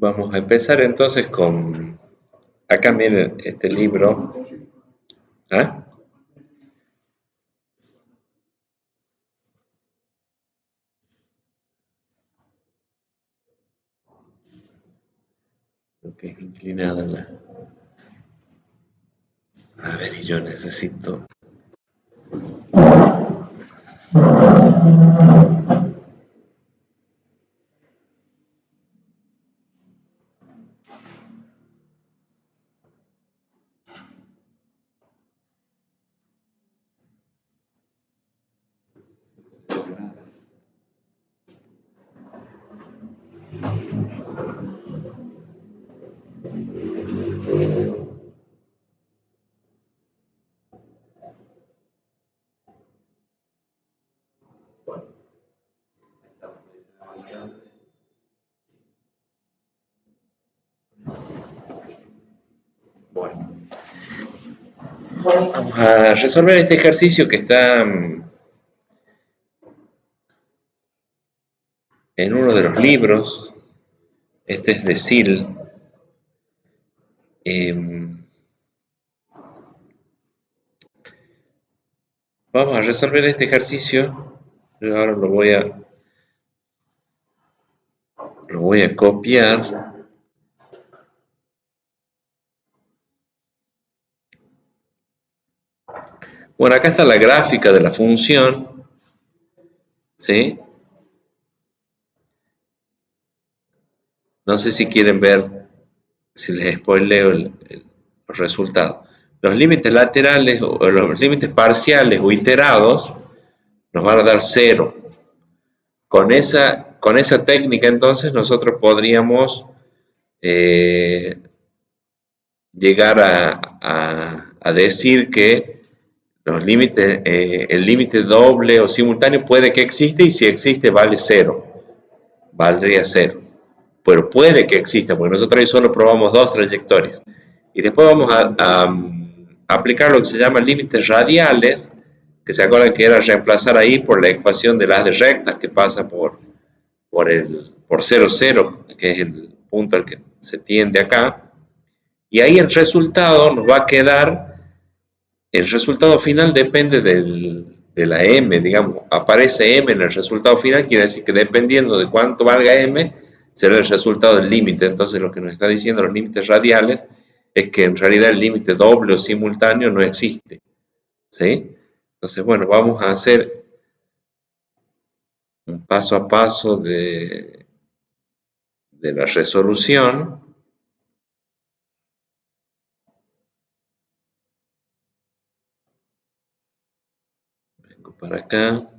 Vamos a empezar entonces con, acá miren este libro. ¿Ah? Lo que es inclinada la... A ver, y yo necesito... Bueno, vamos a resolver este ejercicio que está en uno de los libros. Este es de SIL. Vamos a resolver este ejercicio. Yo ahora lo voy a copiar. Bueno, acá está la gráfica de la función, ¿sí? No sé si quieren ver, si les spoileo los resultados. Los límites laterales o los límites parciales o iterados nos van a dar 0. Con esa técnica entonces nosotros podríamos eh, llegar a decir que los límites, el límite doble o simultáneo puede que existe y si existe vale 0, valdría 0. Pero puede que exista, porque nosotros ahí solo probamos dos trayectorias. Y después vamos a aplicar lo que se llama límites radiales, que se acuerdan que era reemplazar ahí por la ecuación de las de rectas que pasa por 0, 0, que es el punto al que se tiende acá. Y ahí el resultado nos va a quedar, el resultado final depende de la m, digamos, aparece m en el resultado final, quiere decir que dependiendo de cuánto valga m, será el resultado del límite. Entonces lo que nos está diciendo los límites radiales es que en realidad el límite doble o simultáneo no existe, ¿sí? Entonces, bueno, vamos a hacer un paso a paso de la resolución. Vengo para acá,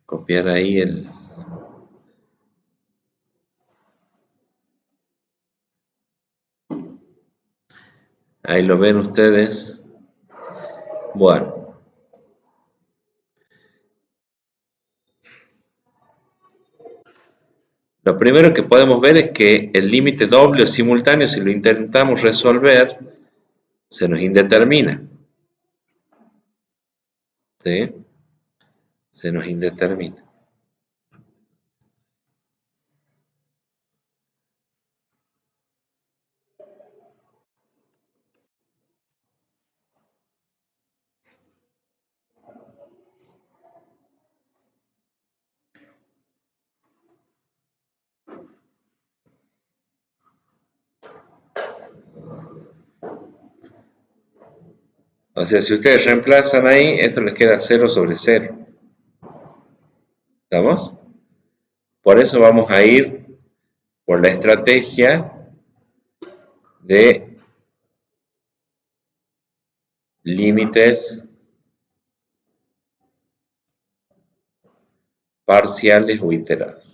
copiar ahí el... Ahí lo ven ustedes. Bueno, lo primero que podemos ver es que el límite doble o simultáneo, si lo intentamos resolver, se nos indetermina, ¿sí? Se nos indetermina. O sea, si ustedes reemplazan ahí, esto les queda 0 sobre 0. ¿Estamos? Por eso vamos a ir por la estrategia de límites parciales o iterados.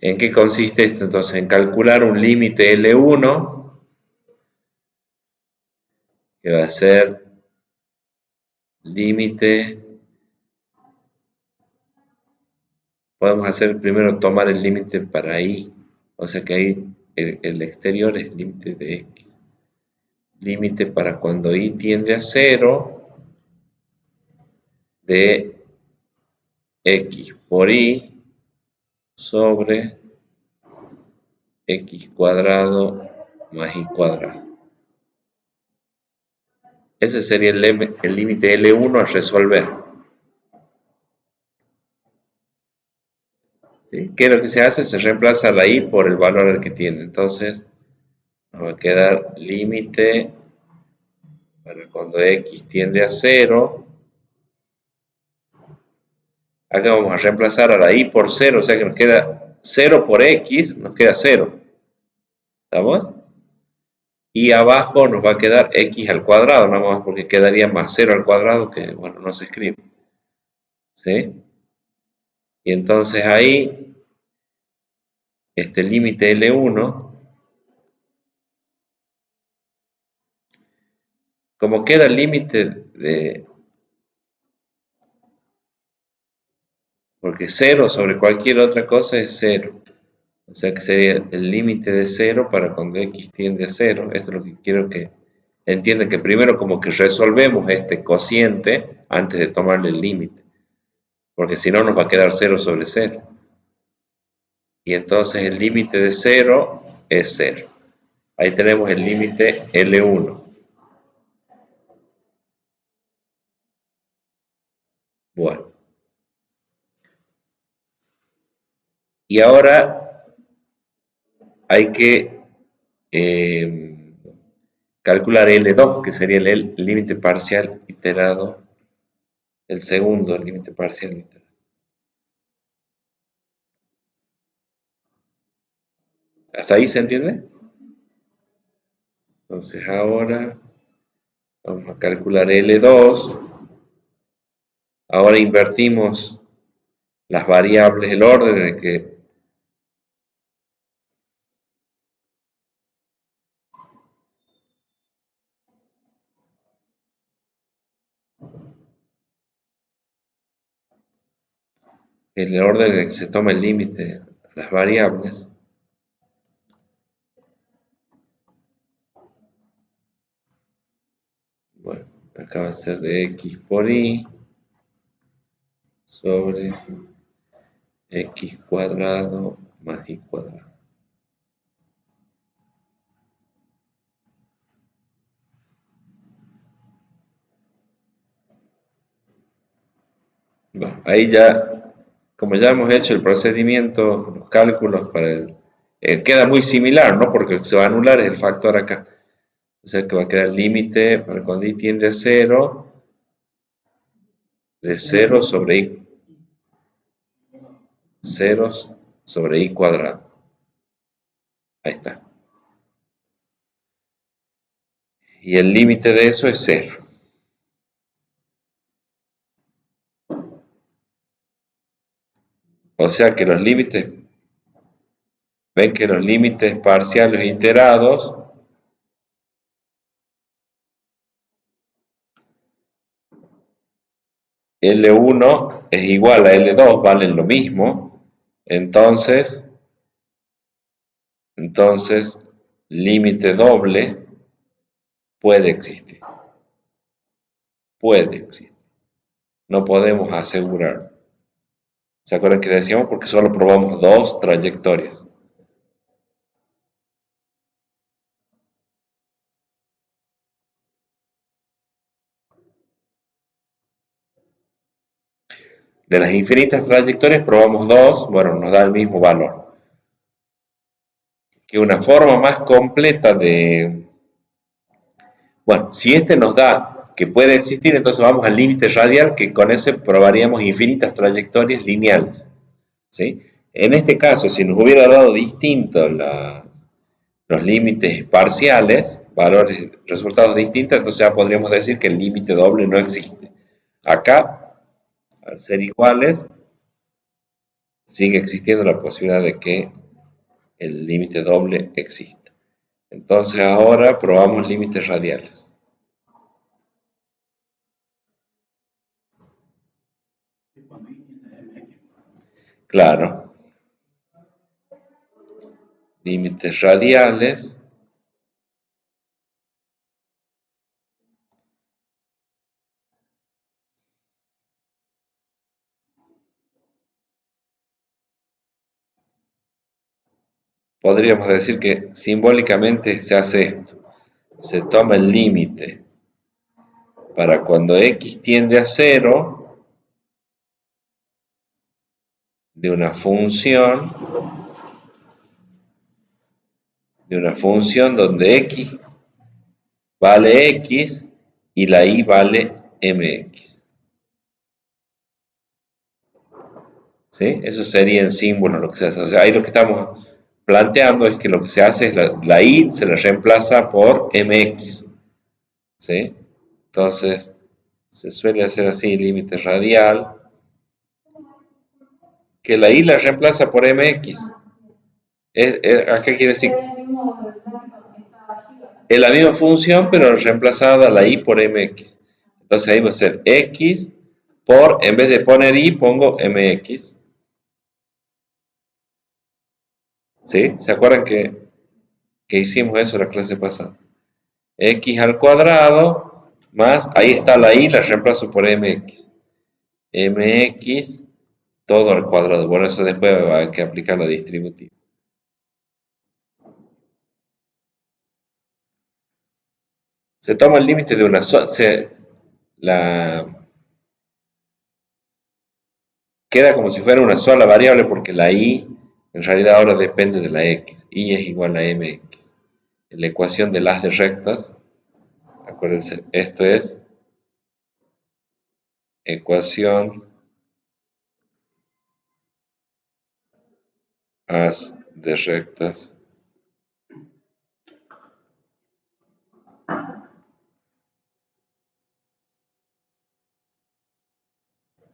¿En qué consiste esto? Entonces, en calcular un límite L1, que va a ser límite podemos hacer primero tomar el límite para y. O sea que ahí el exterior es límite de x. Límite para cuando y tiende a 0 de x por y sobre x cuadrado más y cuadrado. Ese sería el límite L1 a resolver. ¿Sí? ¿Qué es lo que se hace? Se reemplaza la y por el valor que tiene. Entonces nos va a quedar límite para cuando x tiende a 0. Acá vamos a reemplazar a la y por 0, o sea que nos queda 0 por x, nos queda 0. ¿Estamos? Y abajo nos va a quedar x al cuadrado, nada más porque quedaría más 0 al cuadrado, que bueno, no se escribe. ¿Sí? Y entonces ahí, este límite L1, como queda el límite de, porque 0 sobre cualquier otra cosa es 0. O sea que sería el límite de 0 para cuando x tiende a 0. Esto es lo que quiero que entiendan, que primero como que resolvemos este cociente antes de tomarle el límite. Porque si no nos va a quedar 0 sobre 0. Y entonces el límite de 0 es 0. Ahí tenemos el límite L1. Bueno. Y ahora hay que calcular L2, que sería el límite parcial iterado, el segundo límite parcial iterado. ¿Hasta ahí se entiende? Entonces ahora vamos a calcular L2. Ahora invertimos las variables, el orden en que se toma el límite, las variables. Bueno, acá va a ser de x por y sobre x cuadrado más y cuadrado. Bueno, ahí ya, como ya hemos hecho el procedimiento, los cálculos para queda muy similar, ¿no? Porque lo que se va a anular es el factor acá. O sea que va a quedar el límite para cuando y tiende a 0, de 0 sobre y, 0 sobre y cuadrado. Ahí está. Y el límite de eso es 0. O sea que los límites, ven que los límites parciales iterados L1 es igual a L2, valen lo mismo. Entonces límite doble puede existir. Puede existir. No podemos asegurar. ¿Se acuerdan que decíamos? Porque solo probamos dos trayectorias. De las infinitas trayectorias probamos dos, bueno, nos da el mismo valor. Que una forma más completa de... Bueno, si este nos da que puede existir, entonces vamos al límite radial, que con ese probaríamos infinitas trayectorias lineales. ¿Sí? En este caso, si nos hubiera dado distintos los límites parciales, valores, resultados distintos, entonces ya podríamos decir que el límite doble no existe. Acá, al ser iguales, sigue existiendo la posibilidad de que el límite doble exista. Entonces ahora probamos límites radiales. Claro, límites radiales podríamos decir que simbólicamente se hace esto. Se toma el límite para cuando x tiende a 0 de una función donde x vale x y la y vale mx. ¿Sí? Eso sería en símbolos lo que se hace. O sea, ahí lo que estamos planteando es que lo que se hace es la y se la reemplaza por mx. ¿Sí? Entonces, se suele hacer así, límite radial, que la y la reemplaza por mx. ¿A qué quiere decir? Es la misma función, pero reemplazada la y por mx. Entonces ahí va a ser x por, en vez de poner y, pongo mx. ¿Sí? ¿Se acuerdan que hicimos eso en la clase pasada? X al cuadrado más, ahí está la y, la reemplazo por mx. Mx todo al cuadrado. Bueno, eso después va a haber que aplicar la distributiva. Se toma el límite de una sola, queda como si fuera una sola variable porque la y en realidad ahora depende de la x. Y es igual a mx. En la ecuación de las de rectas, acuérdense, esto es ecuación haz de rectas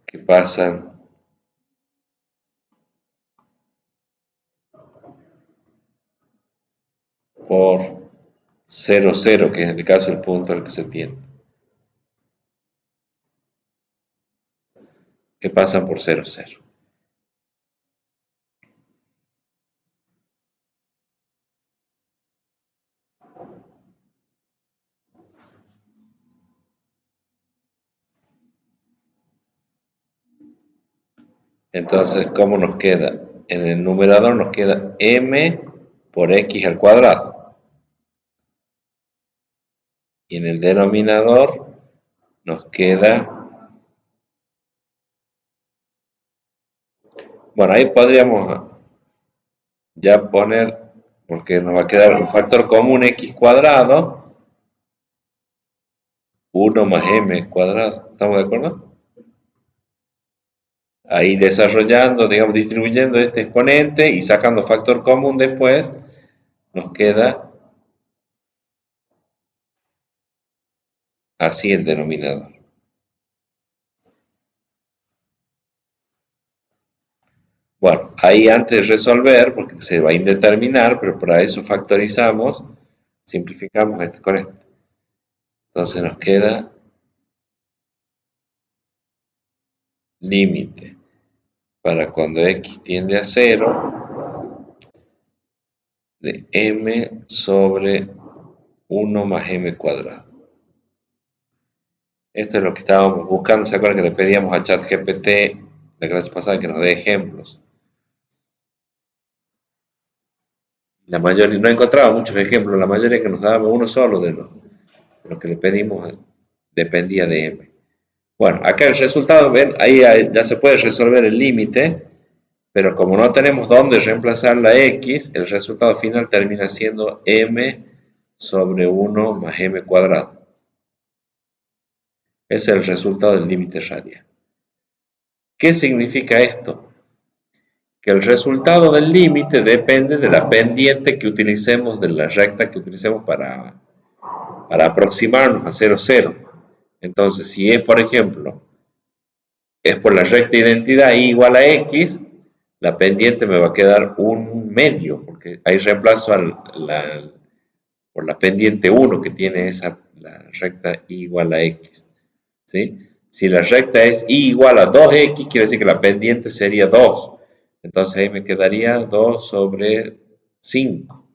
que pasan por 0, 0, que es en el caso el punto al que se tiende. Que pasan por 0, 0. Entonces, ¿cómo nos queda? En el numerador nos queda m por x al cuadrado. Y en el denominador nos queda, bueno, ahí podríamos ya poner, porque nos va a quedar un factor común x cuadrado, 1 más m cuadrado. ¿Estamos de acuerdo? Ahí desarrollando, digamos, distribuyendo este exponente y sacando factor común después, nos queda así el denominador. Bueno, ahí antes de resolver, porque se va a indeterminar, pero para eso factorizamos, simplificamos esto con esto. Entonces nos queda límite para cuando x tiende a 0 de m sobre 1 más m cuadrado. Esto es lo que estábamos buscando. ¿Se acuerdan que le pedíamos a ChatGPT la clase pasada que nos dé ejemplos? La mayoría, no encontraba muchos ejemplos, la mayoría que nos daba uno solo de lo que le pedimos dependía de m. Bueno, acá el resultado, ven, ahí ya se puede resolver el límite, pero como no tenemos dónde reemplazar la x, el resultado final termina siendo m sobre 1 más m cuadrado. Ese es el resultado del límite radial. ¿Qué significa esto? Que el resultado del límite depende de la pendiente que utilicemos, de la recta que utilicemos para aproximarnos a 0, 0. Entonces, si es, por ejemplo, es por la recta identidad y igual a x, la pendiente me va a quedar un medio, porque ahí reemplazo por la pendiente 1 que tiene la recta y igual a x. ¿Sí? Si la recta es y igual a 2x, quiere decir que la pendiente sería 2. Entonces ahí me quedaría 2 sobre 5,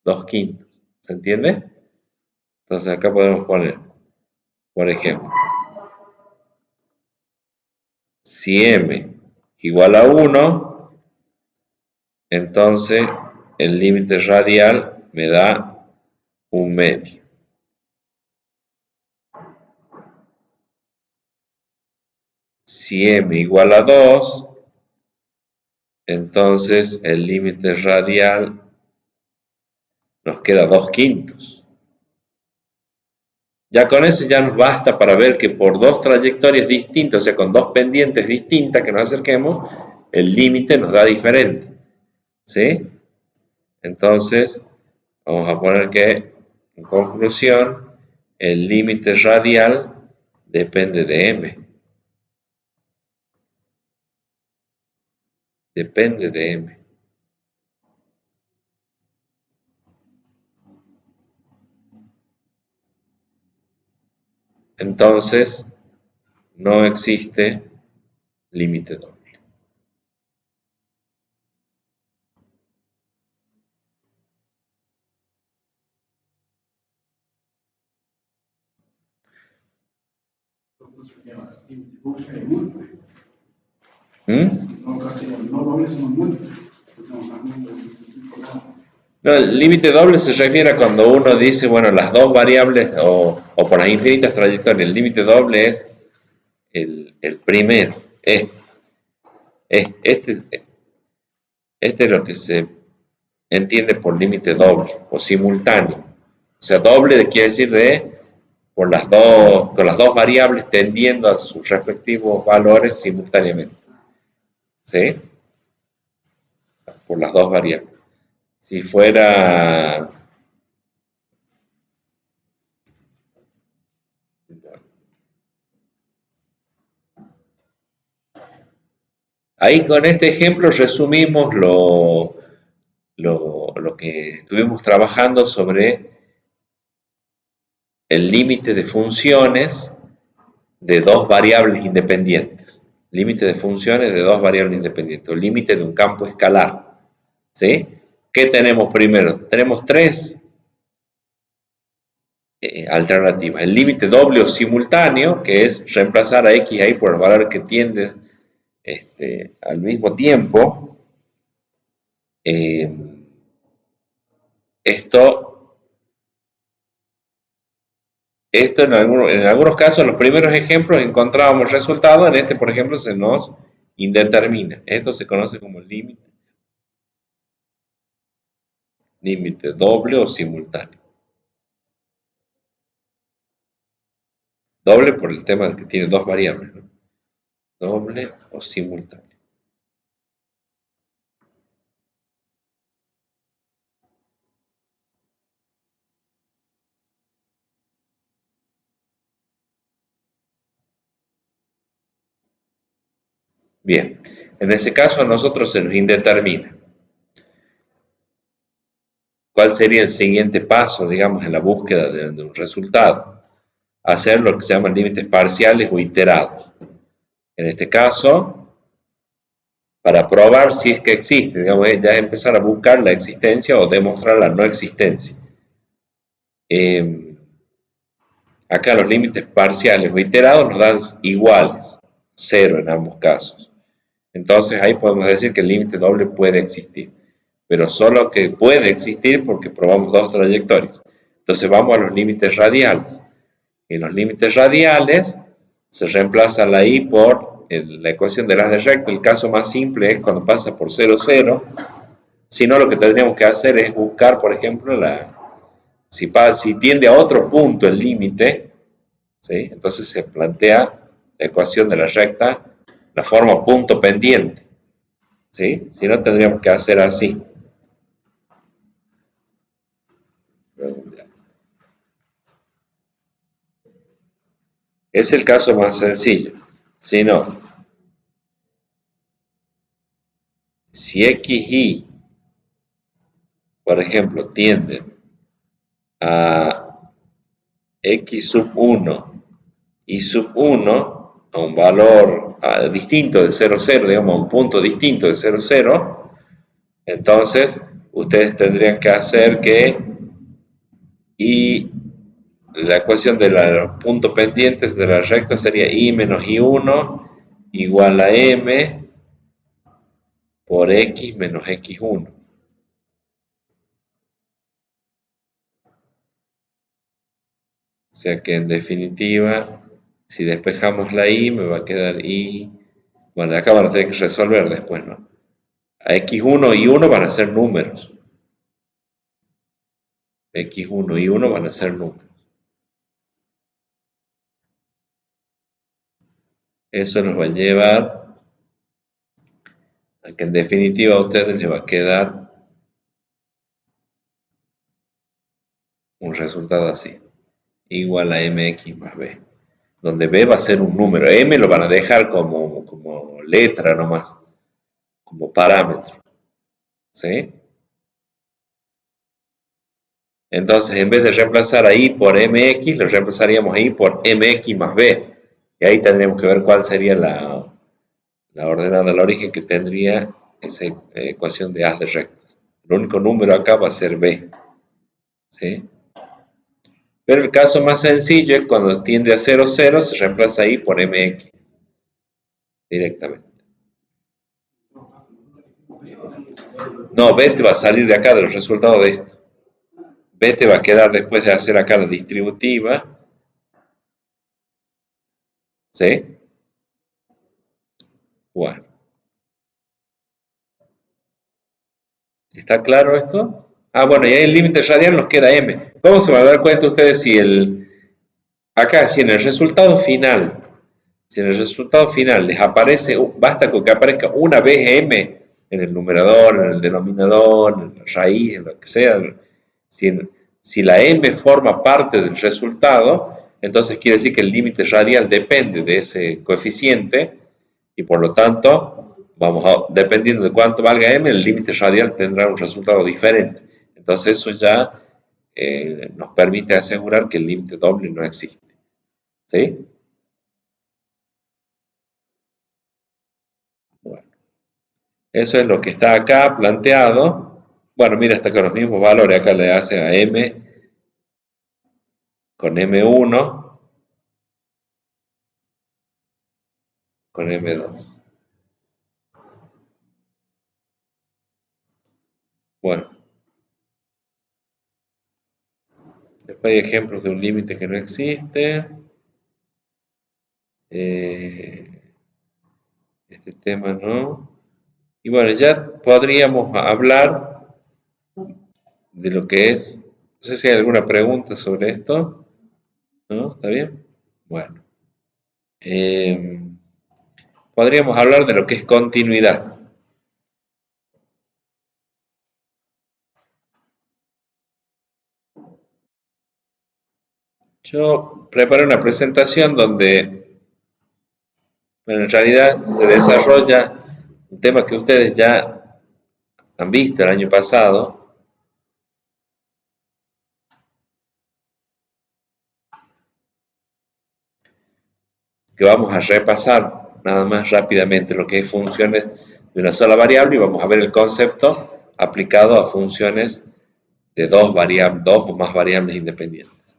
2 quintos. ¿Se entiende? Entonces acá podemos poner, por ejemplo, si m igual a 1, entonces el límite radial me da 1/2. Si m igual a 2, entonces el límite radial nos queda 2 quintos. Ya con eso ya nos basta para ver que por dos trayectorias distintas, o sea, con dos pendientes distintas que nos acerquemos, el límite nos da diferente. ¿Sí? Entonces, vamos a poner que, en conclusión, el límite radial depende de m. Depende de m. Entonces, no existe límite doble. No, el límite doble se refiere a cuando uno dice, bueno, las dos variables o por las infinitas trayectorias, el límite doble es el primero. Este es lo que se entiende por límite doble o simultáneo. O sea, doble quiere decir con las dos variables tendiendo a sus respectivos valores simultáneamente. ¿Sí? Por las dos variables. Si fuera... Ahí con este ejemplo resumimos lo que estuvimos trabajando sobre el límite de funciones de dos variables independientes. Límite de funciones de dos variables independientes, o límite de un campo escalar. ¿Sí? ¿Qué tenemos primero? Tenemos tres alternativas. El límite doble o simultáneo, que es reemplazar a x ahí por el valor que tiende al mismo tiempo. Esto en algunos casos, en los primeros ejemplos encontrábamos resultados, en este, por ejemplo, se nos indetermina. Esto se conoce como límite doble o simultáneo. Doble por el tema de que tiene dos variables, ¿no? Doble o simultáneo. Bien, en ese caso a nosotros se nos indetermina. ¿Cuál sería el siguiente paso, digamos, en la búsqueda de un resultado? Hacer lo que se llaman límites parciales o iterados. En este caso, para probar si es que existe, digamos, ya es empezar a buscar la existencia o demostrar la no existencia. Acá los límites parciales o iterados nos dan iguales, 0 en ambos casos. Entonces ahí podemos decir que el límite doble puede existir, pero solo que puede existir porque probamos dos trayectorias. Entonces vamos a los límites radiales. En los límites radiales se reemplaza la i por la ecuación de las de recta. El caso más simple es cuando pasa por 0, 0. Si no, lo que tendríamos que hacer es buscar, por ejemplo, si tiende a otro punto el límite, ¿sí? Entonces se plantea la ecuación de la recta, la forma punto pendiente. ¿Sí? Si no, tendríamos que hacer así. Es el caso más sencillo. Si no, si x y, por ejemplo, tienden a x sub 1 y sub 1 a un valor distinto de 0, 0, digamos, a un punto distinto de 0, 0, entonces ustedes tendrían que hacer que y la ecuación de los puntos pendientes de la recta sería i menos i1 igual a m por x menos x1. O sea que en definitiva, si despejamos la i, me va a quedar i. Bueno, acá van a tener que resolver después, ¿no? A x1 y 1 van a ser números. X1 y 1 van a ser números. Eso nos va a llevar a que en definitiva a ustedes les va a quedar un resultado así, igual a mx más b, donde b va a ser un número, m lo van a dejar como letra nomás, como parámetro, ¿sí? Entonces, en vez de reemplazar a i por mx, lo reemplazaríamos a i por mx más b, y ahí tendríamos que ver cuál sería la ordenada del origen que tendría esa ecuación de haz de rectas. El único número acá va a ser b, ¿sí? Pero el caso más sencillo es cuando tiende a 0, 0, se reemplaza i por mx directamente. No, b te va a salir de acá de los resultados de esto. B te va a quedar después de hacer acá la distributiva, ¿sí? Bueno, ¿está claro esto? Ah, bueno, y ahí el límite radial nos queda m. ¿Cómo se van a dar cuenta ustedes si acá, si en el resultado final, si en el resultado final les aparece, basta con que aparezca una vez m en el numerador, en el denominador, en la raíz, en lo que sea, si, si la m forma parte del resultado, entonces quiere decir que el límite radial depende de ese coeficiente y por lo tanto, dependiendo de cuánto valga m, el límite radial tendrá un resultado diferente. Entonces eso ya nos permite asegurar que el límite doble no existe. ¿Sí? Bueno, eso es lo que está acá planteado. Bueno, mira, está con los mismos valores. Acá le hace a m con m1 con m2. Bueno, después hay ejemplos de un límite que no existe. Este tema no. Y bueno, ya podríamos hablar de lo que es. No sé si hay alguna pregunta sobre esto. ¿No? ¿Está bien? Bueno. Eh, podríamos hablar de lo que es continuidad. Yo preparé una presentación donde, bueno, en realidad se desarrolla un tema que ustedes ya han visto el año pasado, que vamos a repasar nada más rápidamente lo que es funciones de una sola variable y vamos a ver el concepto aplicado a funciones de dos o más variables independientes.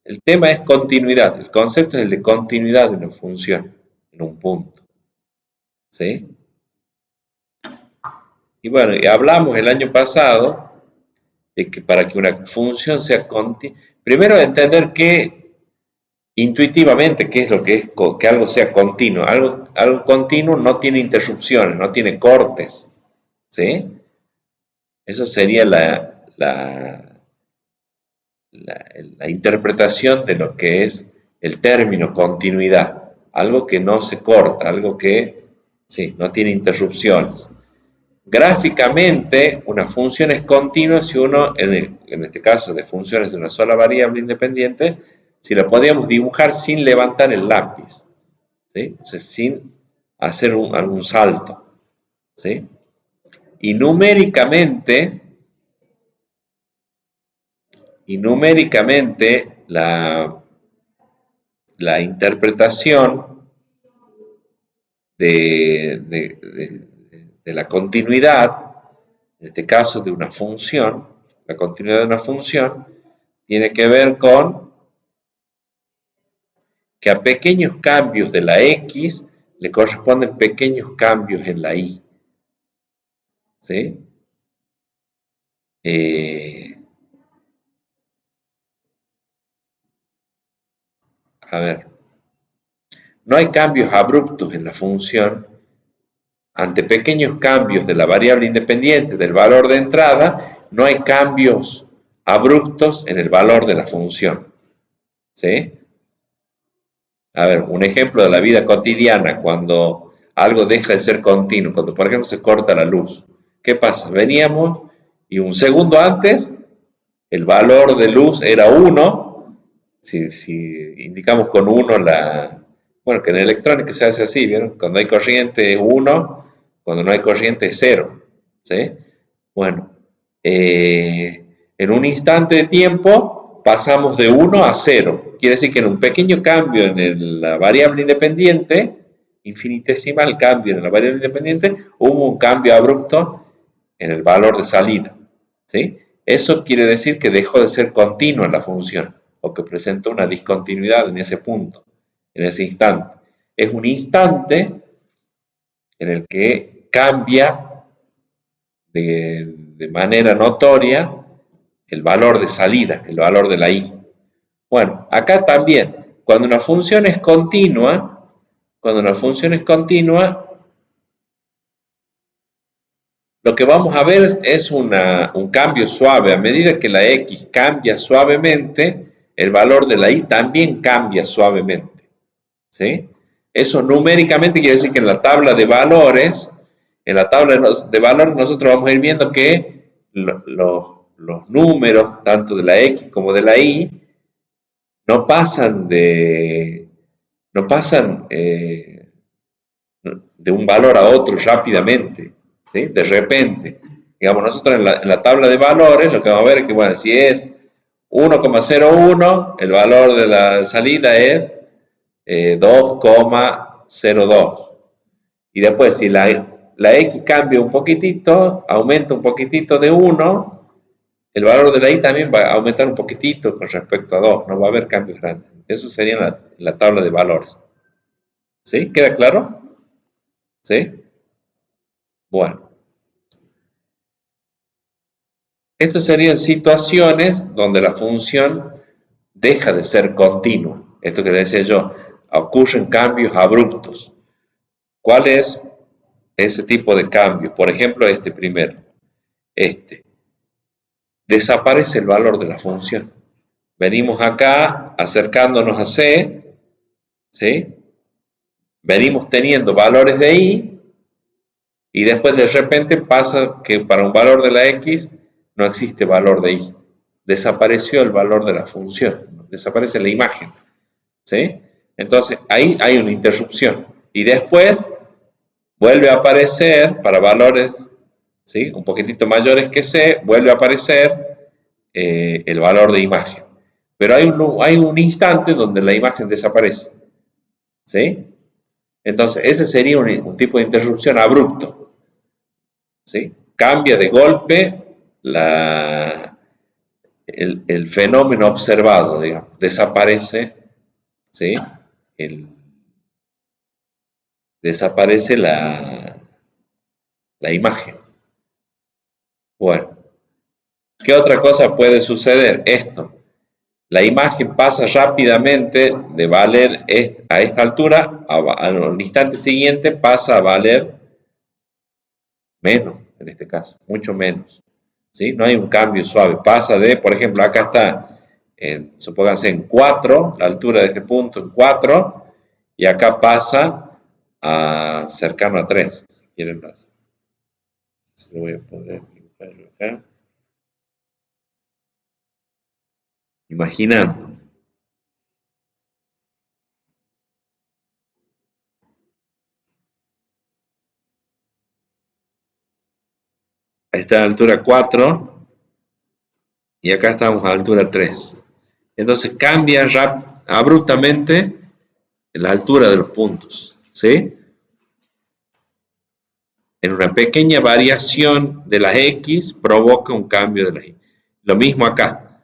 El tema es continuidad, el concepto es el de continuidad de una función en un punto. ¿Sí? Y bueno, y hablamos el año pasado de que para que una función sea continua, primero entender que intuitivamente qué es lo que es que algo sea continuo. Algo continuo no tiene interrupciones, no tiene cortes. ¿Sí? Eso sería la interpretación de lo que es el término continuidad. Algo que no se corta, algo que sí, no tiene interrupciones. Gráficamente, una función es continua si uno, en este caso de funciones de una sola variable independiente, si la podíamos dibujar sin levantar el lápiz, ¿sí? O sea, sin hacer algún salto, ¿sí? Y numéricamente la interpretación de la continuidad, en este caso de una función, la continuidad de una función tiene que ver con que a pequeños cambios de la x le corresponden pequeños cambios en la y. ¿Sí? A ver, no hay cambios abruptos en la función. Ante pequeños cambios de la variable independiente del valor de entrada, no hay cambios abruptos en el valor de la función. ¿Sí? A ver, un ejemplo de la vida cotidiana, cuando algo deja de ser continuo, cuando por ejemplo se corta la luz. ¿Qué pasa? Veníamos y un segundo antes el valor de luz era 1. Si indicamos con 1 bueno, que en electrónica se hace así, ¿vieron? Cuando hay corriente es 1, cuando no hay corriente es 0. ¿Sí? Bueno, en un instante de tiempo pasamos de 1 a 0. Quiere decir que en un pequeño cambio en la variable independiente, infinitesimal cambio en la variable independiente, hubo un cambio abrupto en el valor de salida. ¿Sí? Eso quiere decir que dejó de ser continua la función, o que presentó una discontinuidad en ese punto, en ese instante. Es un instante en el que cambia de manera notoria el valor de salida, el valor de la y. Bueno, acá también, cuando una función es continua, lo que vamos a ver es un cambio suave. A medida que la x cambia suavemente, el valor de la y también cambia suavemente. ¿Sí? Eso numéricamente quiere decir que en la tabla de valores, nosotros vamos a ir viendo que los números, tanto de la x como de la y, no pasan de un valor a otro rápidamente, ¿sí? De repente. Digamos, nosotros en la tabla de valores lo que vamos a ver es que, bueno, si es 1,01, el valor de la salida es 2,02. Y después, si la x cambia un poquitito, aumenta un poquitito de 1, el valor de la y también va a aumentar un poquitito con respecto a 2, no va a haber cambios grandes. Eso sería en la tabla de valores. ¿Sí? ¿Queda claro? ¿Sí? Bueno. Estas serían situaciones donde la función deja de ser continua. Esto que decía yo, ocurren cambios abruptos. ¿Cuál es ese tipo de cambio? Por ejemplo, este primero. Desaparece el valor de la función. Venimos acá acercándonos a C, ¿sí? Venimos teniendo valores de y después de repente pasa que para un valor de la x no existe valor de y. Desapareció el valor de la función, desaparece la imagen. ¿Sí? Entonces ahí hay una interrupción. Y después vuelve a aparecer para valores, ¿sí?, un poquitito mayores que C, vuelve a aparecer el valor de imagen. Pero hay un instante donde la imagen desaparece. ¿Sí? Entonces ese sería un tipo de interrupción abrupto. ¿Sí? Cambia de golpe el fenómeno observado, digamos, desaparece, ¿sí?, desaparece la imagen. Bueno, ¿qué otra cosa puede suceder? Esto, la imagen pasa rápidamente de valer a esta altura, al instante siguiente pasa a valer menos, en este caso, mucho menos. ¿Sí? No hay un cambio suave, pasa de, por ejemplo, acá está, supónganse en 4, la altura de este punto en 4, y acá pasa a cercano a 3, si quieren más. Lo voy a poner acá. Imaginando. Está a altura 4 y acá estamos a altura 3. Entonces cambia abruptamente la altura de los puntos. ¿Sí? en una pequeña variación de las X provoca un cambio de las Y. Lo mismo acá.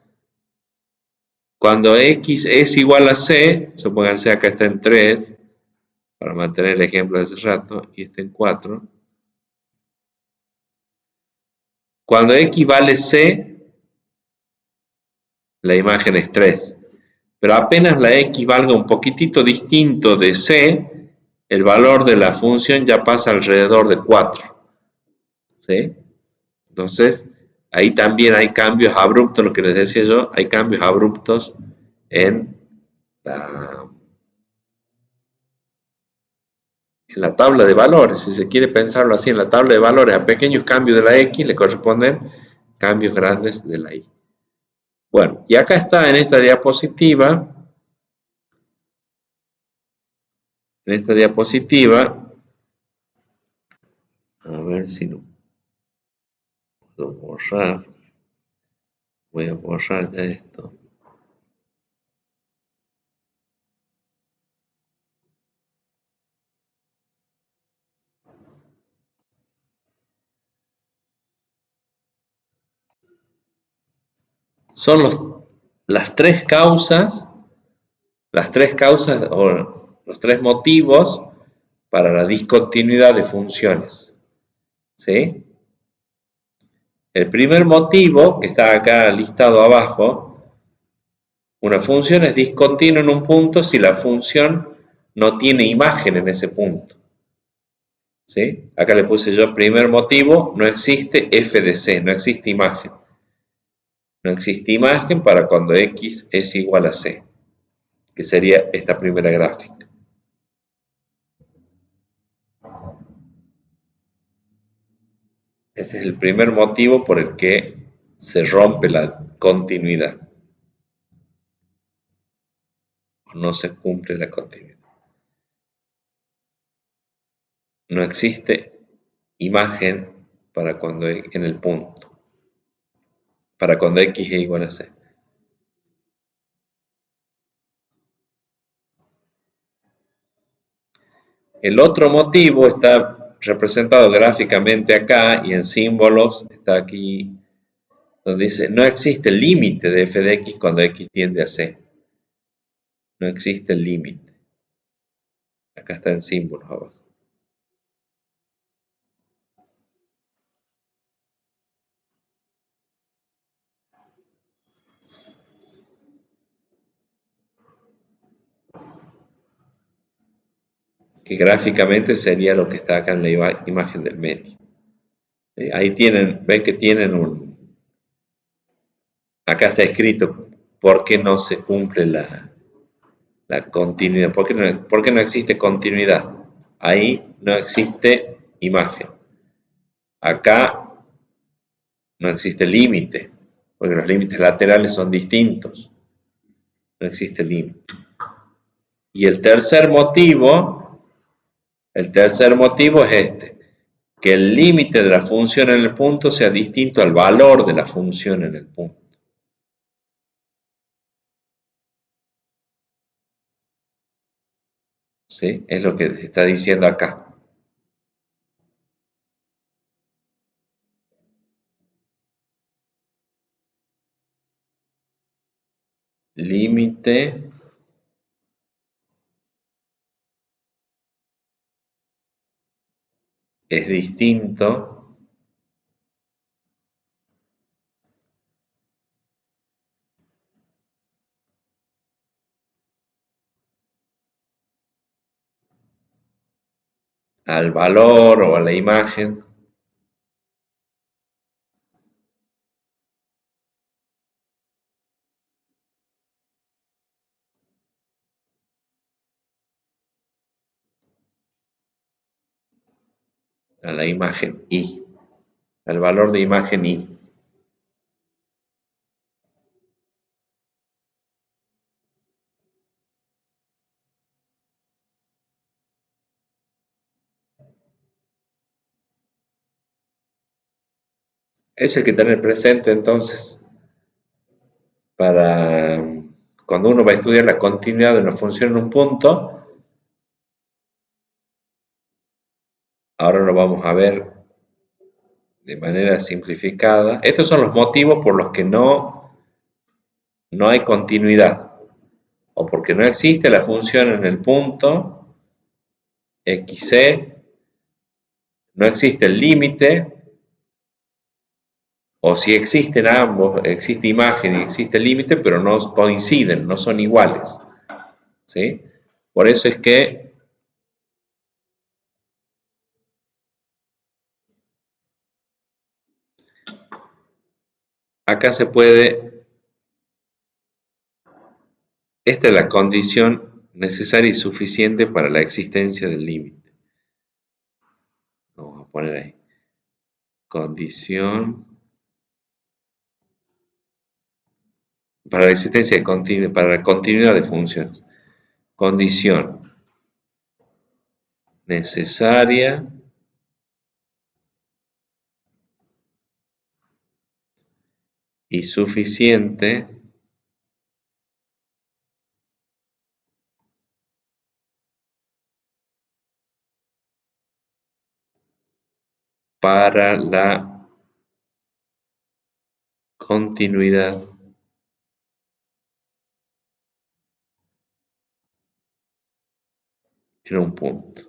Cuando X es igual a C, supónganse acá está en 3, para mantener el ejemplo de hace rato, y está en 4. Cuando X vale C, la imagen es 3. Pero apenas la X valga un poquitito distinto de C, el valor de la función ya pasa alrededor de 4. ¿Sí? Entonces, ahí también hay cambios abruptos, lo que les decía yo, hay cambios abruptos en la tabla de valores. Si se quiere pensarlo así, en la tabla de valores, a pequeños cambios de la X le corresponden cambios grandes de la Y. Bueno, y acá está en esta diapositiva, a ver si lo puedo borrar. Voy a borrar ya esto. Son las tres causas o los tres motivos para la discontinuidad de funciones. ¿Sí? El primer motivo, que está acá listado abajo, una función es discontinua en un punto si la función no tiene imagen en ese punto. ¿Sí? Acá le puse yo primer motivo, no existe f de c, no existe imagen. No existe imagen para cuando x es igual a c, que sería esta primera gráfica. Ese es el primer motivo por el que se rompe la continuidad. O no se cumple la continuidad. No existe imagen para cuando en el punto, para cuando x es igual a c. El otro motivo está representado gráficamente acá y en símbolos está aquí donde dice no existe límite de f de x cuando x tiende a c. No existe límite. Acá está en símbolos abajo. Que gráficamente sería lo que está acá en la imagen del medio. Ahí tienen, ven que tienen acá está escrito por qué no se cumple la continuidad, por qué no existe continuidad. Ahí no existe imagen. Acá no existe límite, porque los límites laterales son distintos. No existe límite. Y el tercer motivo es este, que el límite de la función en el punto sea distinto al valor de la función en el punto. ¿Sí? Es lo que está diciendo acá. Límite es distinto al valor o a la imagen a la imagen y, al valor de imagen y. Eso hay que tener presente entonces para cuando uno va a estudiar la continuidad de una función en un punto. Ahora lo vamos a ver de manera simplificada. Estos son los motivos por los que no hay continuidad, o porque no existe la función en el punto xc, no existe el límite, o si existen ambos, existe imagen y existe límite, pero no coinciden, no son iguales. ¿Sí? Por eso es que acá se puede, esta es la condición necesaria y suficiente para la existencia del límite. Vamos a poner ahí. Condición para la existencia de para la continuidad de funciones. Condición necesaria y suficiente para la continuidad en un punto.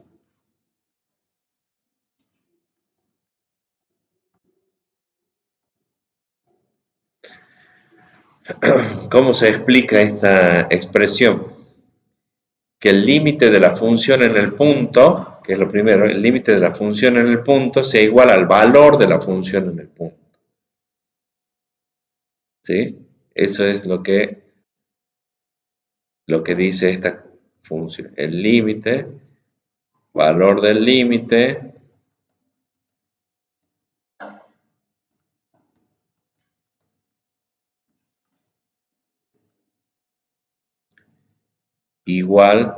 ¿Cómo se explica esta expresión? Que el límite de la función en el punto, que es lo primero, el límite de la función en el punto sea igual al valor de la función en el punto. ¿Sí? Eso es lo que dice esta función. El límite, valor del límite, igual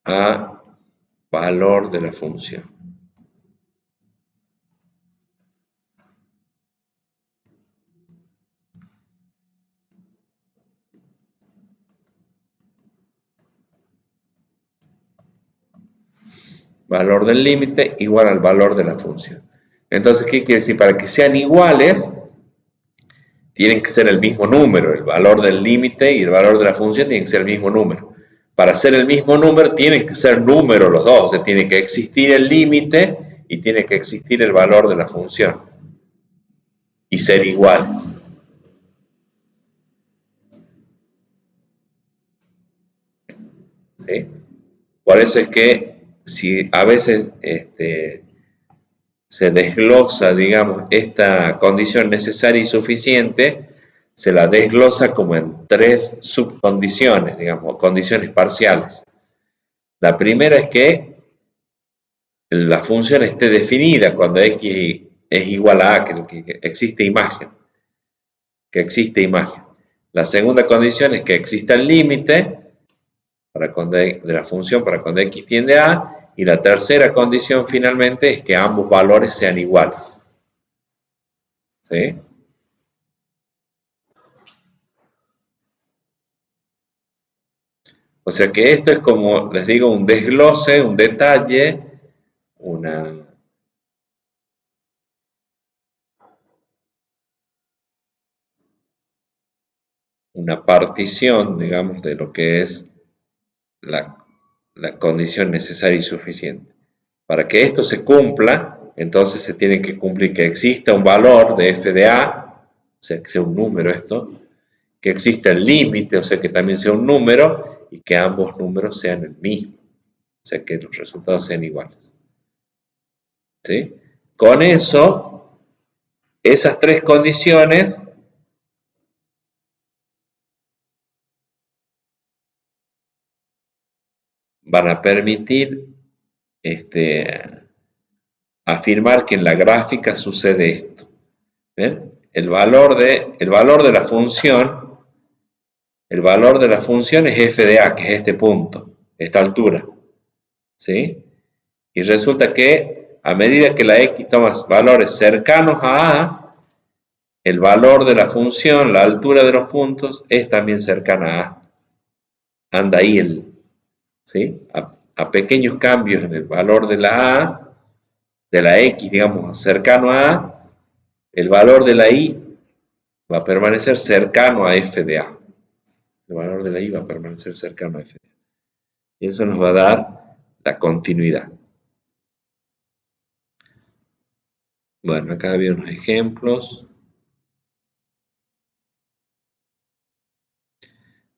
a valor de la función. Valor del límite igual al valor de la función. Entonces, ¿qué quiere decir? Para que sean iguales, tienen que ser el mismo número. El valor del límite y el valor de la función tienen que ser el mismo número. Para ser el mismo número, tienen que ser números los dos. O sea, tiene que existir el límite y tiene que existir el valor de la función. Y ser iguales. ¿Sí? Por eso es que si a veces se desglosa, digamos, esta condición necesaria y suficiente, se la desglosa como en 3 subcondiciones, digamos, condiciones parciales. La primera es que la función esté definida cuando x es igual a que existe imagen. La segunda condición es que exista el límite de la función para cuando x tiende a, y la tercera condición finalmente es que ambos valores sean iguales. ¿Sí? O sea que esto es como, les digo, un desglose, un detalle, una partición, digamos, de lo que es la condición necesaria y suficiente. Para que esto se cumpla, entonces se tiene que cumplir que exista un valor de f de a, o sea, que sea un número esto, que exista el límite, o sea, que también sea un número, y que ambos números sean el mismo, o sea, que los resultados sean iguales. ¿Sí? Con eso, esas 3 condiciones van a permitir afirmar que en la gráfica sucede esto. ¿Ven? El valor de la función, es f de a, que es este punto, esta altura. ¿Sí? Y resulta que a medida que la x toma valores cercanos a a, el valor de la función, la altura de los puntos, es también cercana a a. Anda ahí ¿sí? A pequeños cambios en el valor de la A, de la X, digamos, cercano a A, el valor de la Y va a permanecer cercano a f de A. El valor de la Y va a permanecer cercano a f de A. Y eso nos va a dar la continuidad. Bueno, acá había unos ejemplos.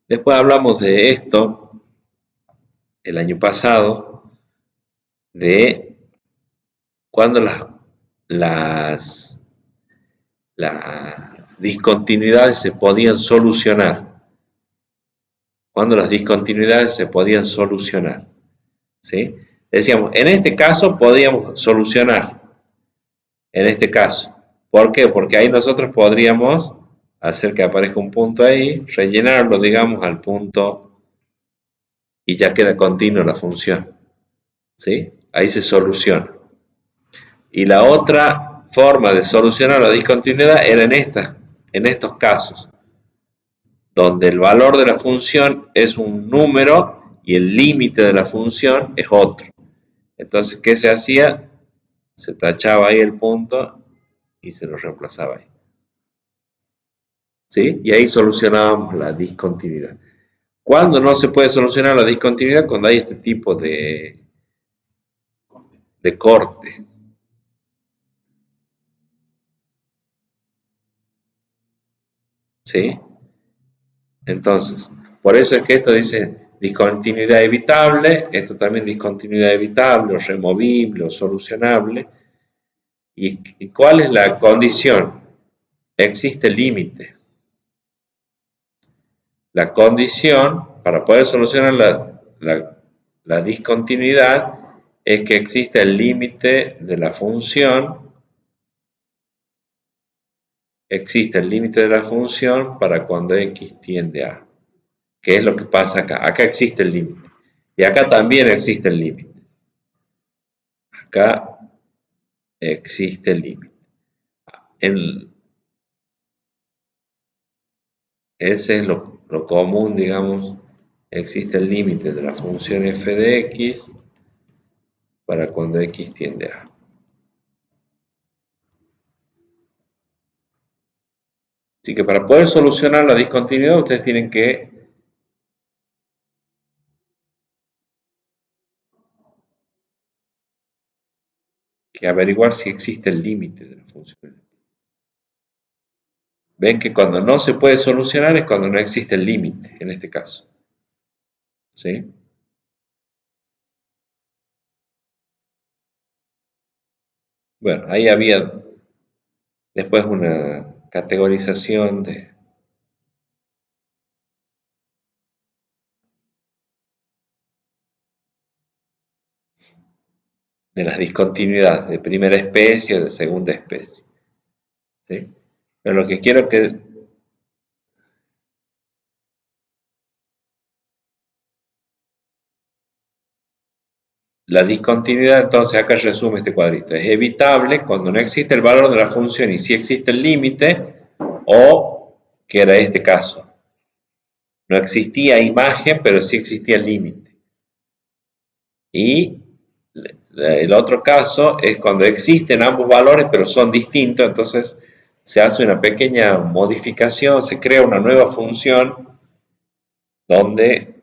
Después hablamos de esto el año pasado, de cuando las, las discontinuidades se podían solucionar. Cuando las discontinuidades se podían solucionar. ¿Sí? Decíamos, en este caso podíamos solucionar. En este caso. ¿Por qué? Porque ahí nosotros podríamos hacer que aparezca un punto ahí, rellenarlo, digamos, al punto y ya queda continua la función. ¿Sí? Ahí se soluciona. Y la otra forma de solucionar la discontinuidad era en estos casos, donde el valor de la función es un número y el límite de la función es otro. Entonces, ¿qué se hacía? Se tachaba ahí el punto y se lo reemplazaba ahí. ¿Sí? Y ahí solucionábamos la discontinuidad. ¿Cuándo no se puede solucionar la discontinuidad? Cuando hay este tipo de corte. ¿Sí? Entonces, por eso es que esto dice discontinuidad evitable, esto también discontinuidad evitable o removible o solucionable. ¿Y cuál es la condición? Existe límite. La condición para poder solucionar la discontinuidad es que exista el límite de la función, existe el límite de la función para cuando x tiende a. ¿Qué es lo que pasa acá? Acá existe el límite. Y acá también existe el límite. Acá existe el límite. Ese es lo común, digamos. Existe el límite de la función f de x para cuando x tiende a. Así que para poder solucionar la discontinuidad ustedes tienen que averiguar si existe el límite de la función. Ven que cuando no se puede solucionar es cuando no existe el límite, en este caso. ¿Sí? Bueno, ahí había después una categorización de las discontinuidades de primera especie o de segunda especie. ¿Sí? Pero lo que quiero es que la discontinuidad, entonces acá resume este cuadrito, es evitable cuando no existe el valor de la función y sí existe el límite, o, que era este caso, no existía imagen, pero sí existía el límite. Y el otro caso es cuando existen ambos valores, pero son distintos, entonces se hace una pequeña modificación, se crea una nueva función donde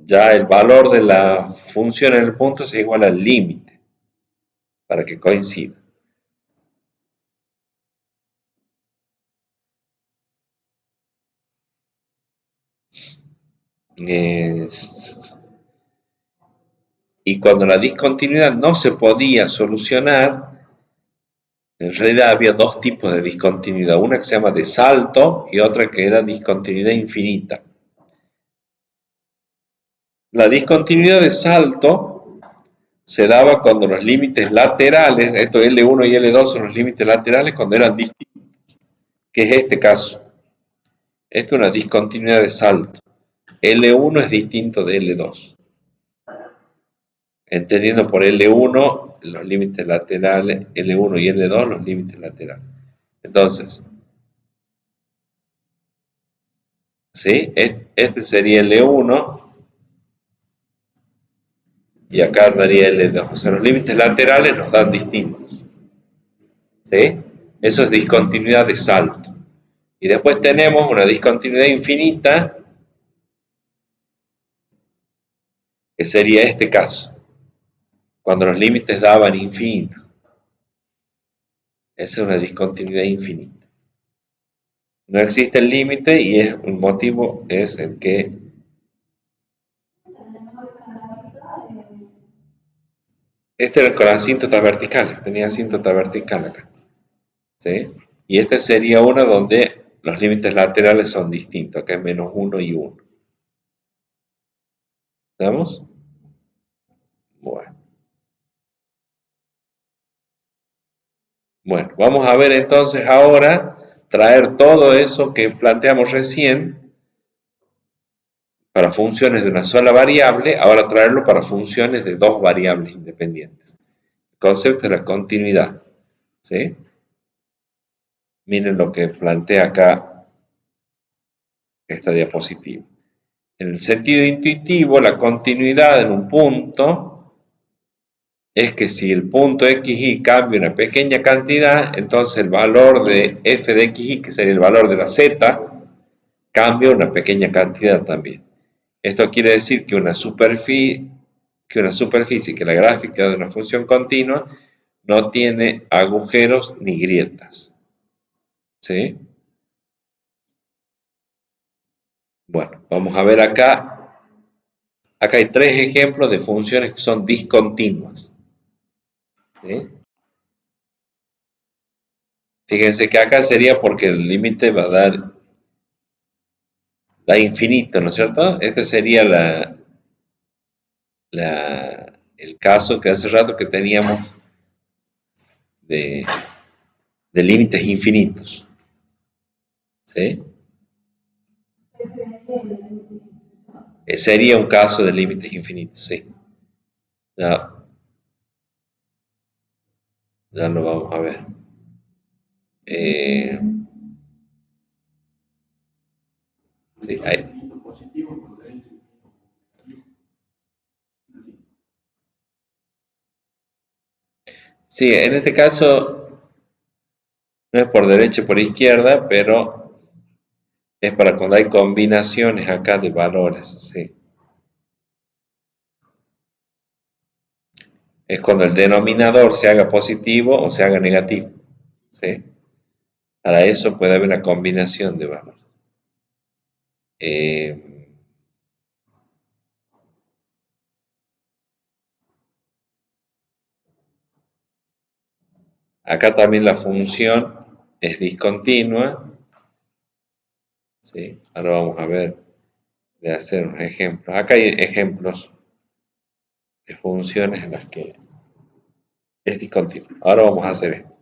ya el valor de la función en el punto es igual al límite, para que coincida. Eh, y cuando la discontinuidad no se podía solucionar, en realidad había dos tipos de discontinuidad, una que se llama de salto y otra que era discontinuidad infinita. La discontinuidad de salto se daba cuando los límites laterales, esto L1 y L2 son los límites laterales cuando eran distintos, que es este caso. Esto es una discontinuidad de salto. L1 es distinto de L2. Entendiendo por L1 los límites laterales, L1 y L2 los límites laterales. Entonces, ¿sí? Este sería L1 y acá daría L2. O sea, los límites laterales nos dan distintos. ¿Sí? Eso es discontinuidad de salto. Y después tenemos una discontinuidad infinita, que sería este caso, cuando los límites daban infinito. Esa es una discontinuidad infinita. No existe el límite y el motivo es el que este era con asíntotas verticales, tenía asíntota vertical acá. ¿Sí? Y este sería uno donde los límites laterales son distintos, que es menos 1 y 1. ¿Estamos? Bueno. Bueno, vamos a ver entonces ahora traer todo eso que planteamos recién para funciones de una sola variable, ahora traerlo para funciones de dos variables independientes. El concepto de la continuidad. ¿Sí? Miren lo que plantea acá esta diapositiva. En el sentido intuitivo, la continuidad en un punto es que si el punto xy cambia una pequeña cantidad, entonces el valor de f de xy, que sería el valor de la z, cambia una pequeña cantidad también. Esto quiere decir que una superficie, que la gráfica de una función continua no tiene agujeros ni grietas. ¿Sí? Bueno, vamos a ver acá. Acá hay tres ejemplos de funciones que son discontinuas. ¿Sí? Fíjense que acá sería porque el límite va a da infinito, ¿no es cierto? Este sería el caso que hace rato que teníamos de, de límites infinitos. ¿Sí? Sería un caso de límites infinitos, sí. Ya, ya lo vamos a ver. Sí, sí, en este caso no es por derecha y por izquierda, pero es para cuando hay combinaciones acá de valores, sí. Es cuando el denominador se haga positivo o se haga negativo, ¿sí? Para eso puede haber una combinación de valores. Acá también la función es discontinua, ¿sí? Ahora vamos a ver de hacer unos ejemplos. Acá hay ejemplos de funciones en las que es discontinua. Ahora vamos a hacer esto.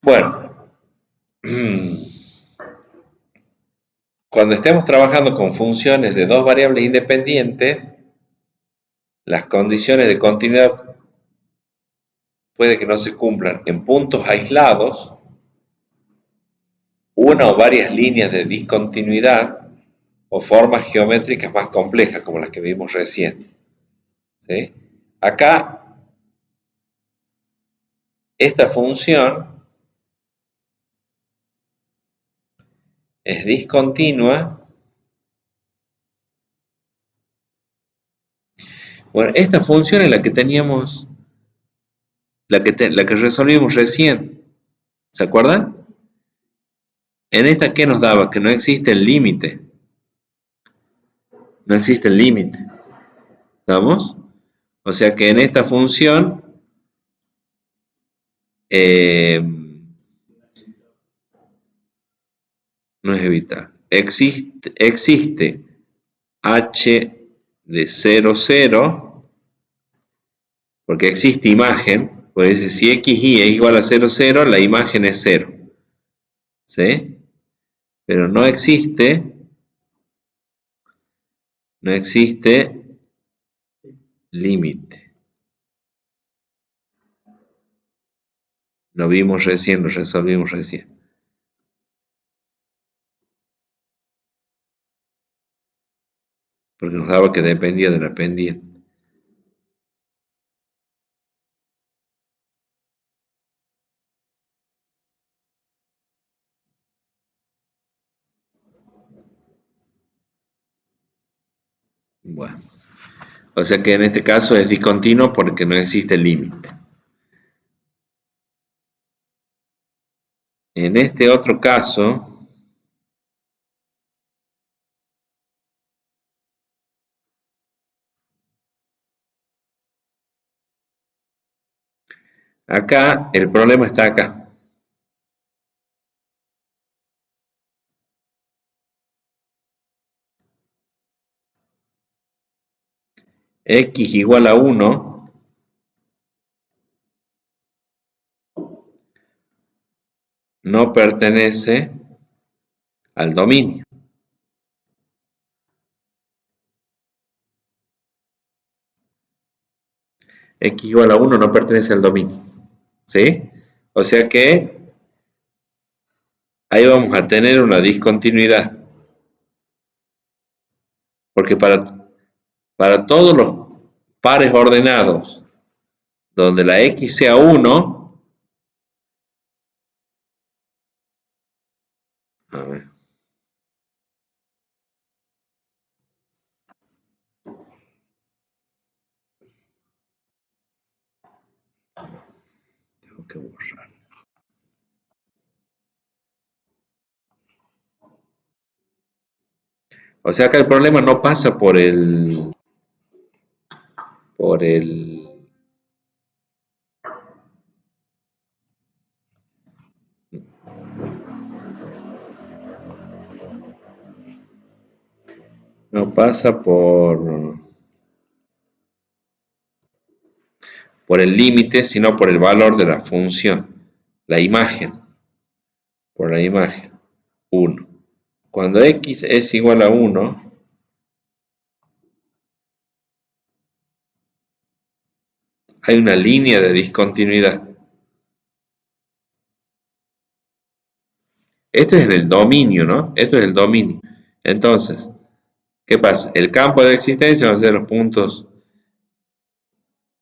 Bueno, cuando estemos trabajando con funciones de dos variables independientes, las condiciones de continuidad puede que no se cumplan en puntos aislados, una o varias líneas de discontinuidad o formas geométricas más complejas como las que vimos recién. ¿Sí? Acá, esta función es discontinua. Bueno, esta función es la que teníamos, la que resolvimos recién. ¿Se acuerdan? En esta, ¿qué nos daba? Que no existe el límite. No existe el límite. ¿Vamos? O sea que en esta función no es evitar. Existe h de 0, 0, porque existe imagen, pues si xy es igual a 0, 0, la imagen es 0. ¿Sí? Pero no existe límite. Lo vimos recién, lo resolvimos recién. Porque nos daba que dependía de la pendiente. Bueno, o sea que en este caso es discontinuo porque no existe límite. En este otro caso, acá el problema está acá. X igual a 1 no pertenece al dominio. X igual a 1 no pertenece al dominio. ¿Sí? O sea que ahí vamos a tener una discontinuidad. Porque para todos los pares ordenados donde la X sea 1, a ver, tengo que borrar. O sea que el problema no pasa por el, no pasa por el límite, sino por el valor de la función, la imagen, por la imagen, 1. Cuando X es igual a 1, hay una línea de discontinuidad. Este es el dominio, ¿no? Esto es el dominio. Entonces, ¿qué pasa? El campo de existencia van a ser los puntos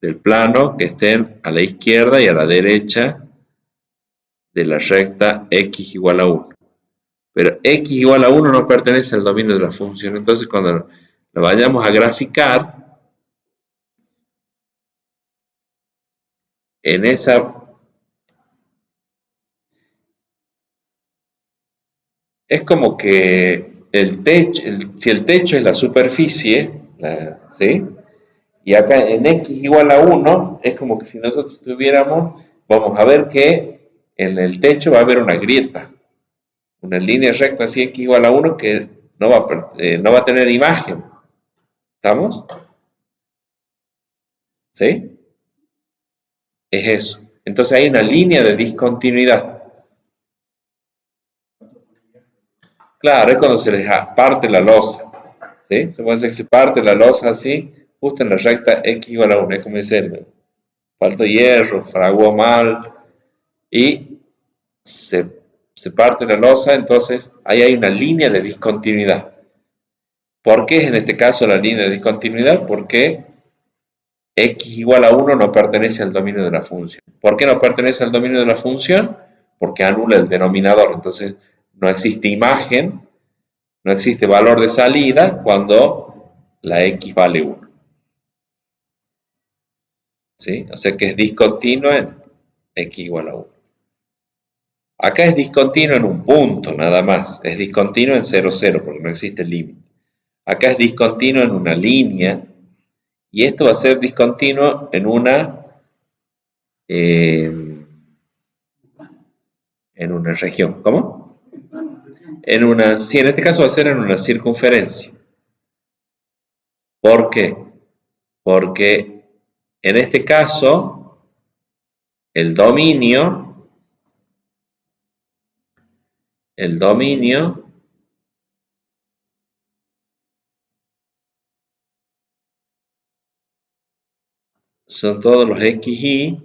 del plano que estén a la izquierda y a la derecha de la recta x igual a 1. Pero x igual a 1 no pertenece al dominio de la función. Entonces, cuando lo vayamos a graficar, en esa es como que el techo, si el techo es la superficie, ¿sí? Y acá en x igual a 1 es como que si nosotros tuviéramos, vamos a ver que en el techo va a haber una grieta, una línea recta así x igual a 1 que no va a tener imagen. ¿Estamos? ¿Sí? Es eso. Entonces hay una línea de discontinuidad. Claro, es cuando se les parte la losa. ¿Sí? Se puede decir que se parte la losa así, justo en la recta x igual a 1. Es como decir, faltó hierro, fraguó mal y se, se parte la losa, entonces ahí hay una línea de discontinuidad. ¿Por qué es en este caso la línea de discontinuidad? Porque x igual a 1 no pertenece al dominio de la función. ¿Por qué no pertenece al dominio de la función? Porque anula el denominador. Entonces no existe imagen, no existe valor de salida cuando la x vale 1. ¿Sí? O sea que es discontinua en x igual a 1. Acá es discontinuo en un punto nada más. Es discontinuo en 0, 0 porque no existe límite. Acá es discontinuo en una línea y esto va a ser discontinuo eh, en una región. ¿Cómo? Sí, en este caso va a ser en una circunferencia. ¿Por qué? Porque en este caso el dominio, el dominio son todos los xy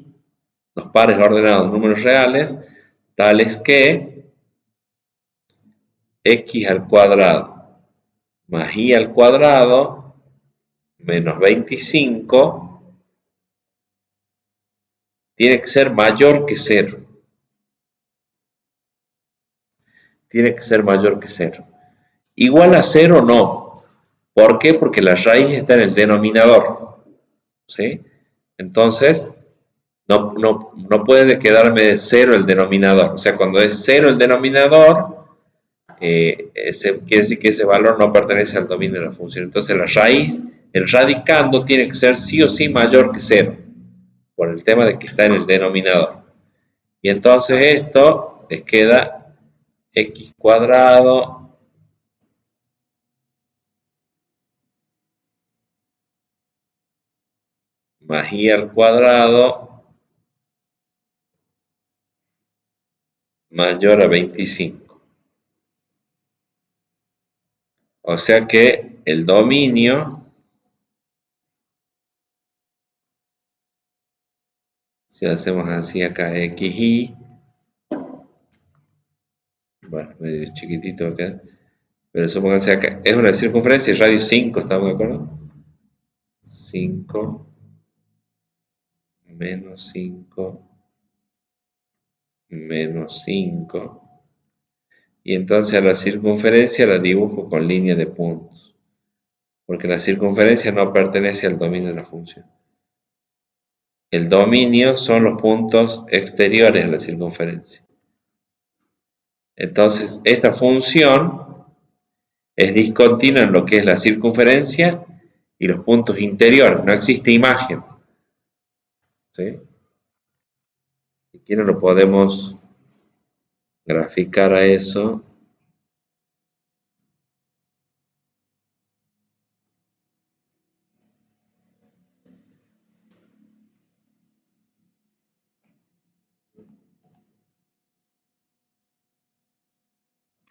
los pares ordenados de números reales, tales que x al cuadrado más y al cuadrado menos 25 tiene que ser mayor que 0. Tiene que ser mayor que 0. Igual a 0 no. ¿Por qué? Porque la raíz está en el denominador. ¿Sí? Entonces, no puede quedarme de 0 el denominador. O sea, cuando es 0 el denominador, quiere decir que ese valor no pertenece al dominio de la función. Entonces, la raíz, el radicando, tiene que ser sí o sí mayor que 0, por el tema de que está en el denominador. Y entonces esto les queda x cuadrado más y al cuadrado mayor a 25. O sea que el dominio, si hacemos así acá xy, bueno, medio chiquitito acá, pero supongamos acá, es una circunferencia y radio 5, ¿estamos de acuerdo? 5 menos 5 menos 5. Y entonces a la circunferencia la dibujo con línea de puntos, porque la circunferencia no pertenece al dominio de la función. El dominio son los puntos exteriores a la circunferencia. Entonces, esta función es discontinua en lo que es la circunferencia y los puntos interiores. No existe imagen. ¿Sí? Si quieren lo podemos graficar a eso.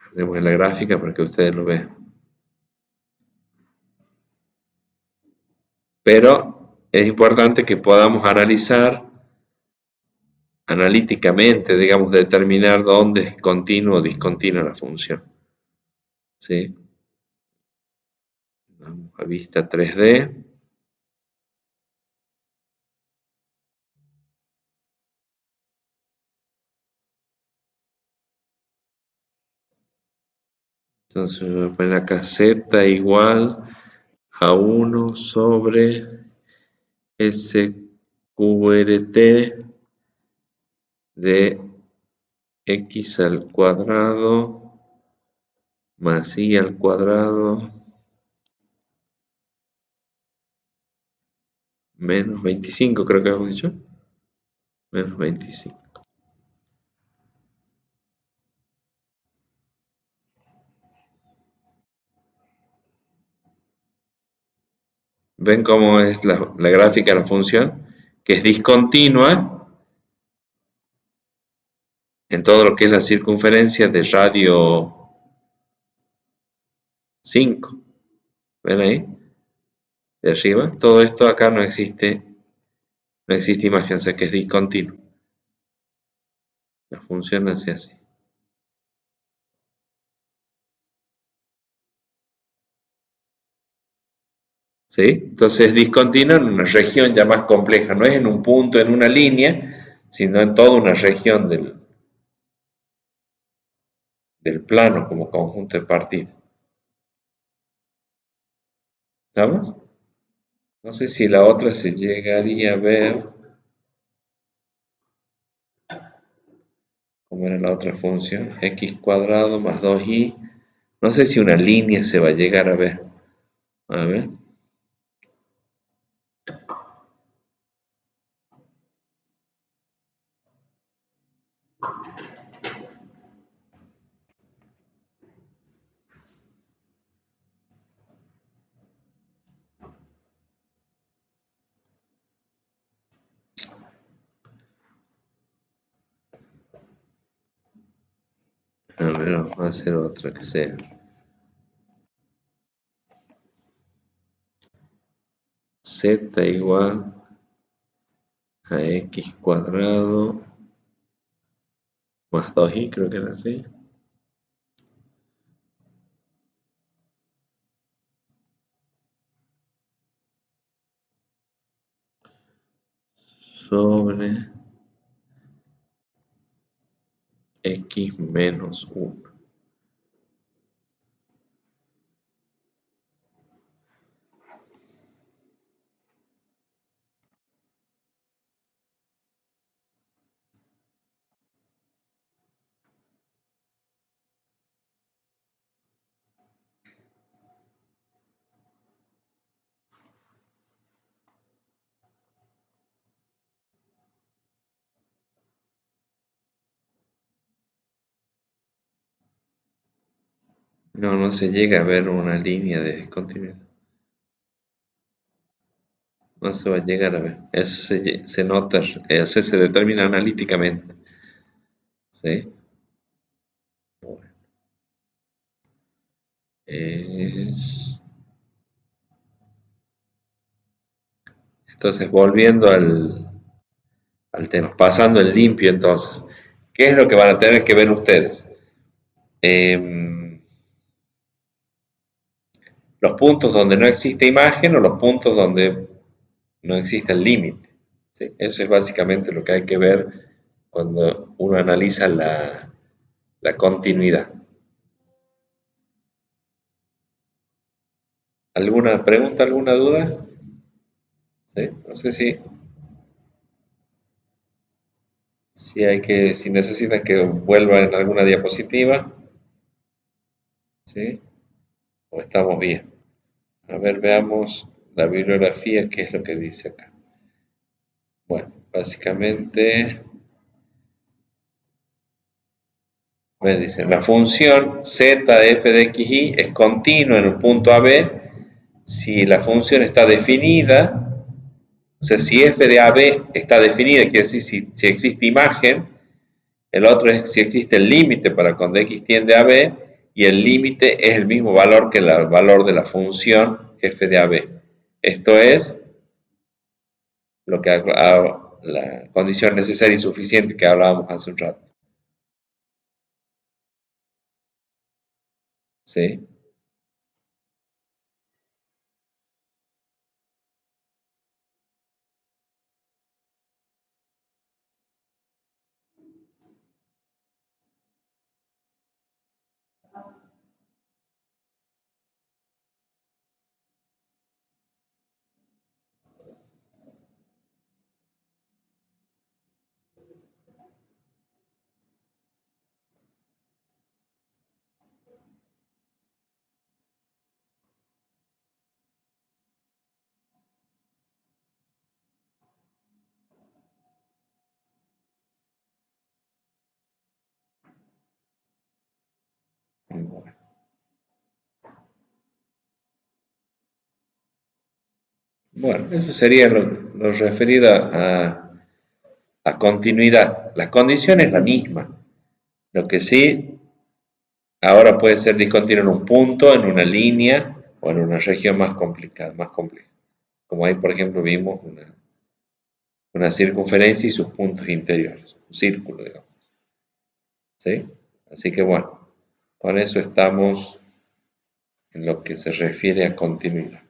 Hacemos la gráfica para que ustedes lo vean. Pero es importante que podamos analizar analíticamente, digamos, determinar dónde es continua o discontinua la función. ¿Sí? Vamos a vista 3D. Entonces voy a poner acá z igual a 1 sobre SQRT de x al cuadrado más y al cuadrado menos 25, creo que hemos dicho. Menos 25. ¿Ven cómo es la gráfica de la función? Que es discontinua en todo lo que es la circunferencia de radio 5. ¿Ven ahí? De arriba. Todo esto acá no existe imagen, o sea que es discontinuo. La función hace así. ¿Sí? Entonces es discontinuo en una región ya más compleja, no es en un punto, en una línea, sino en toda una región del plano como conjunto de partidos. ¿Estamos? No sé si la otra se llegaría a ver. ¿Cómo era la otra función? X cuadrado más 2y. No sé si una línea se va a llegar a ver. A ver. A ver, vamos a hacer otra que sea. Z igual a x cuadrado más 2y, creo que era así, sobre x menos 1. No, no se llega a ver una línea de discontinuidad. No se va a llegar a ver. Eso se nota, o sea, se determina analíticamente. ¿Sí? Bueno, es- Entonces, volviendo al tema, pasando en limpio entonces, ¿qué es lo que van a tener que ver ustedes? Em, los puntos donde no existe imagen o los puntos donde no existe el límite. ¿Sí? Eso es básicamente lo que hay que ver cuando uno analiza la continuidad. ¿Alguna pregunta, alguna duda? ¿Sí? No sé si necesitan que vuelva en alguna diapositiva, ¿sí? O estamos bien. A ver, veamos la bibliografía, qué es lo que dice acá. Bueno, básicamente, me dice, la función z de f de xy es continua en el punto AB si la función está definida, o sea, si f de AB está definida, quiere decir si existe imagen. El otro es si existe el límite para cuando x tiende a b y el límite es el mismo valor que el valor de la función f de ab. Esto es lo que la condición necesaria y suficiente que hablábamos hace un rato. ¿Sí? Bueno, eso sería lo referido a continuidad. La condición es la misma. Lo que sí, ahora puede ser discontinuo en un punto, en una línea o en una región más complicada, más compleja. Como ahí, por ejemplo, vimos una circunferencia y sus puntos interiores, un círculo, digamos. ¿Sí? Así que bueno, con eso estamos en lo que se refiere a continuidad.